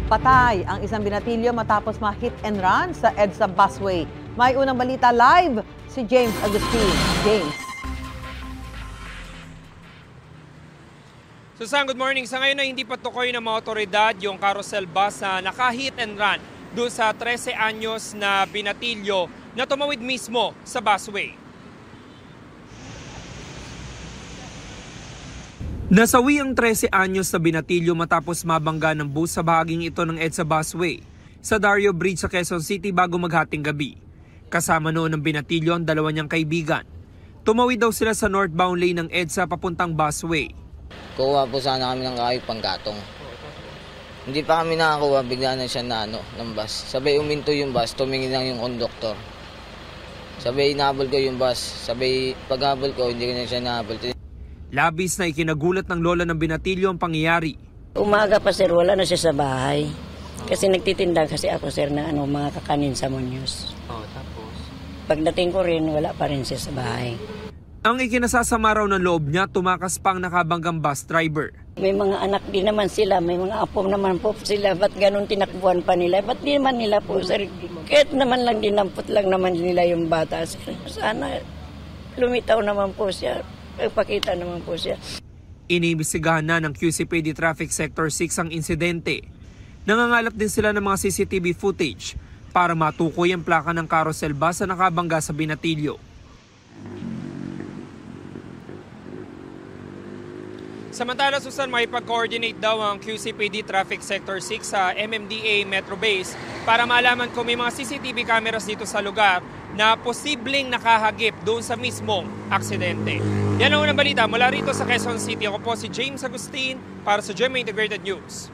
Patay ang isang binatilyo matapos ma-hit and run sa EDSA busway. May unang balita live si James Agustin. James. Susan, good morning. Sa ngayon ay hindi pa tukoy ng mga otoridad yung carousel bus na naka-hit and run doon sa 13 anyos na binatilyo na tumawid mismo sa busway. Nasawi ang 13 anyos na binatilyo matapos mabangga ng bus sa bahaging ito ng EDSA busway sa Dario Bridge sa Quezon City bago maghating gabi. Kasama noon ng binatilyo ang dalawa niyang kaibigan. Tumawid daw sila sa northbound lane ng EDSA papuntang busway. Kuha po sana kami ng kahoy panggatong. Hindi pa kami nakakuha, bigla na siya na ng bus. Sabay uminto yung bus, tumingin lang yung konduktor. Sabay inahabol ko yung bus. Sabay paghabol ko, hindi ko na siya nahabol. Labis na ikinagulat ng lola ng binatilyo ang pangyayari. Umaga pa sir, wala na siya sa bahay. Kasi nagtitinda kasi ako sir na mga kakanin sa Muñoz. Tapos? Pagdating ko rin, wala pa rin siya sa bahay. Ang ikinasasama raw ng loob niya, tumakas pang nakabanggang bus driver. May mga anak din naman sila, may mga apo naman po sila. Ba't ganun tinakbuhan pa nila? Ba't di naman nila po sir? Kahit naman lang dinampot lang naman nila yung bata. Sana lumitaw naman po siya. Pagpakita naman po siya. Iniimbestigahan na ng QCPD Traffic Sector 6 ang insidente. Nangangalap din sila ng mga CCTV footage para matukoy ang plaka ng carousel bus na nakabangga sa binatilyo. Samantala, Susan, may pag-coordinate daw ang QCPD Traffic Sector 6 sa MMDA Metro Base para malaman kung may mga CCTV cameras dito sa lugar na posibleng nakahagip doon sa mismong aksidente. Yan ang unang balita mula rito sa Quezon City. Ako po si James Agustin para sa GMA Integrated News.